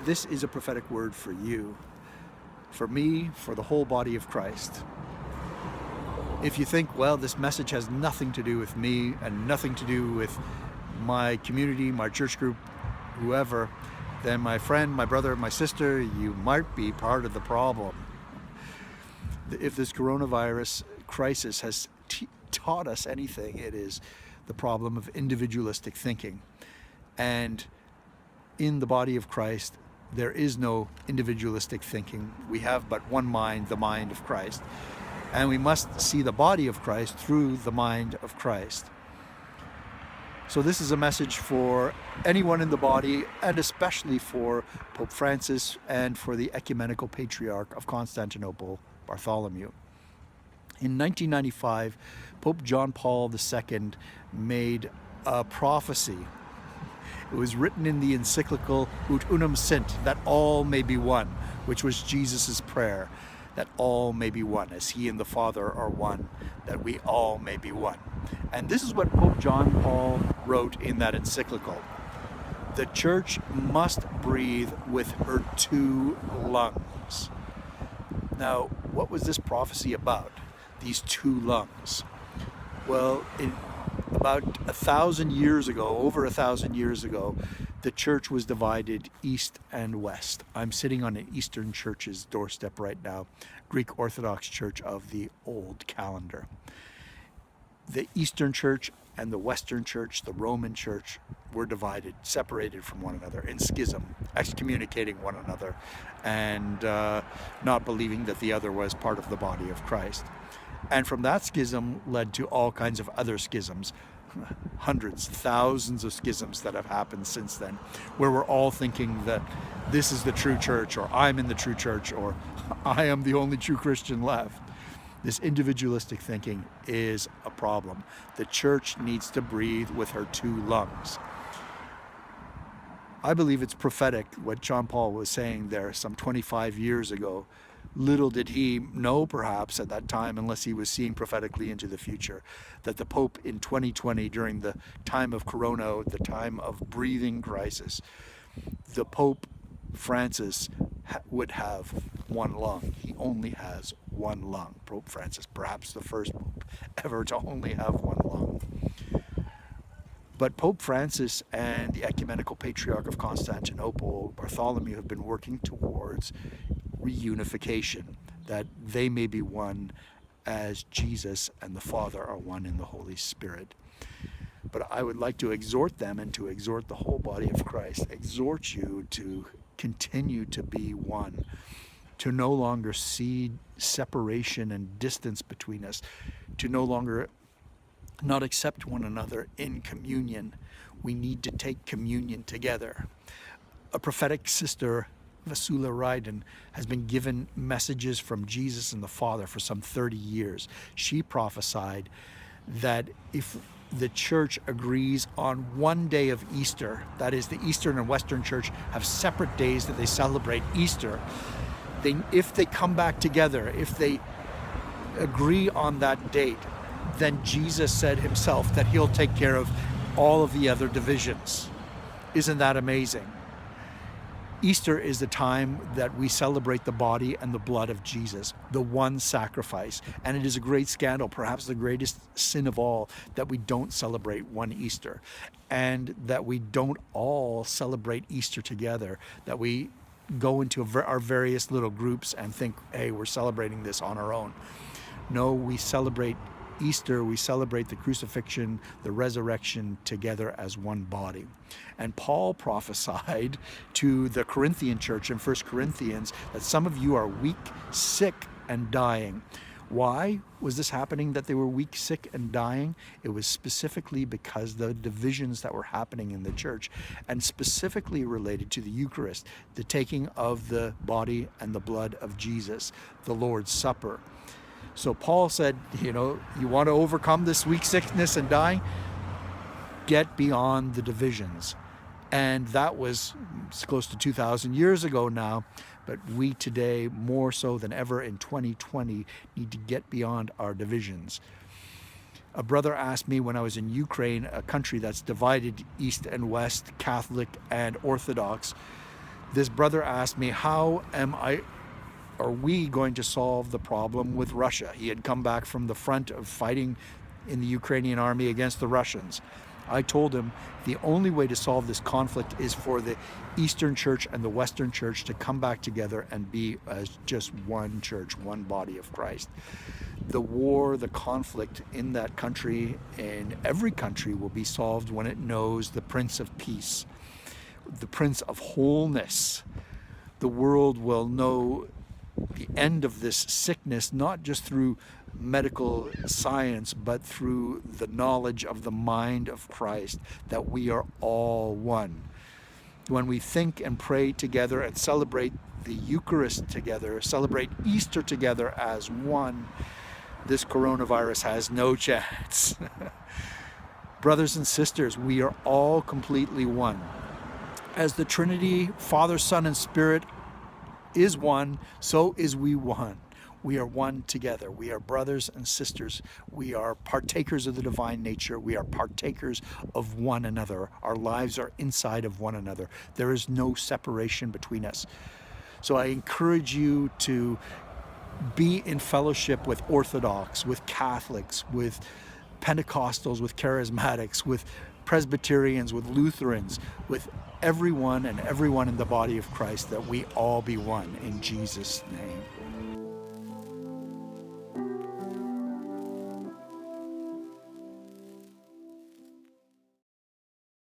This is a prophetic word for you, for me, for the whole body of Christ. If you think, well, this message has nothing to do with me and nothing to do with my community, my church group, whoever, then my friend, my brother, my sister, you might be part of the problem. If this coronavirus crisis has taught us anything, it is the problem of individualistic thinking. And in the body of Christ, there is no individualistic thinking. We have but one mind, the mind of Christ. And we must see the body of Christ through the mind of Christ. So this is a message for anyone in the body, and especially for Pope Francis and for the Ecumenical Patriarch of Constantinople, Bartholomew. In 1995, Pope John Paul II made a prophecy. It was written in the encyclical Ut Unum Sint, that all may be one, which was Jesus' prayer, that all may be one, as he and the Father are one, that we all may be one. And this is what Pope John Paul wrote in that encyclical. The Church must breathe with her two lungs. Now, what was this prophecy about, these two lungs? Well, about 1,000 years ago, over 1,000 years ago, the church was divided east and west. I'm sitting on an Eastern Church's doorstep right now, Greek Orthodox Church of the old calendar. The Eastern Church and the Western Church, the Roman Church, were divided, separated from one another in schism, excommunicating one another, and not believing that the other was part of the body of Christ. And from that schism led to all kinds of other schisms, hundreds, thousands of schisms that have happened since then, where we're all thinking that this is the true church, or I'm in the true church, or I am the only true Christian left. This individualistic thinking is a problem. The church needs to breathe with her two lungs. I believe it's prophetic what John Paul was saying there some 25 years ago. Little did he know, perhaps, at that time, unless he was seeing prophetically into the future, that the Pope in 2020, during the time of Corona, the time of breathing crisis, the Pope Francis would have one lung. He only has one lung. Pope Francis, perhaps the first Pope ever to only have one lung. But Pope Francis and the Ecumenical Patriarch of Constantinople, Bartholomew, have been working towards reunification, that they may be one as Jesus and the Father are one in the Holy Spirit. But I would like to exhort them and to exhort the whole body of Christ, exhort you to continue to be one, to no longer see separation and distance between us, to no longer not accept one another in communion. We need to take communion together. A prophetic sister, Vasula Ryden, has been given messages from Jesus and the Father for some 30 years. She prophesied that if the church agrees on one day of Easter, that is, the Eastern and Western Church have separate days that they celebrate Easter, if they come back together, if they agree on that date, then Jesus said himself that he'll take care of all of the other divisions. Isn't that amazing? Easter is the time that we celebrate the body and the blood of Jesus, the one sacrifice. And it is a great scandal, perhaps the greatest sin of all, that we don't celebrate one Easter, and that we don't all celebrate Easter together, that we go into our various little groups and think, hey, we're celebrating this on our own. No, we celebrate Easter, we celebrate the crucifixion, the resurrection together as one body. And Paul prophesied to the Corinthian church in 1 Corinthians that some of you are weak, sick, and dying. Why was this happening, that they were weak, sick, and dying? It was specifically because the divisions that were happening in the church, and specifically related to the Eucharist, the taking of the body and the blood of Jesus, the Lord's Supper. So Paul said, you want to overcome this weak sickness and dying? Get beyond the divisions. And that was close to 2,000 years ago now, but we today, more so than ever in 2020, need to get beyond our divisions. A brother asked me when I was in Ukraine, a country that's divided east and west, Catholic and Orthodox. This brother asked me, how are we going to solve the problem with Russia? He had come back from the front of fighting in the Ukrainian army against the Russians. I told him the only way to solve this conflict is for the Eastern Church and the Western Church to come back together and be as just one church, one body of Christ. The war, the conflict in that country, in every country, will be solved when it knows the Prince of Peace, the Prince of Wholeness. The world will know the end of this sickness, not just through medical science, but through the knowledge of the mind of Christ, that we are all one. When we think and pray together and celebrate the Eucharist together, celebrate Easter together as one, this coronavirus has no chance. Brothers and sisters, we are all completely one. As the Trinity, Father, Son, and Spirit is one, so is we one. We are one together. We are brothers and sisters. We are partakers of the divine nature. We are partakers of one another. Our lives are inside of one another. There is no separation between us. So I encourage you to be in fellowship with Orthodox, with Catholics, with Pentecostals, with Charismatics, with Presbyterians, with Lutherans, with everyone and everyone in the body of Christ, that we all be one in Jesus' name.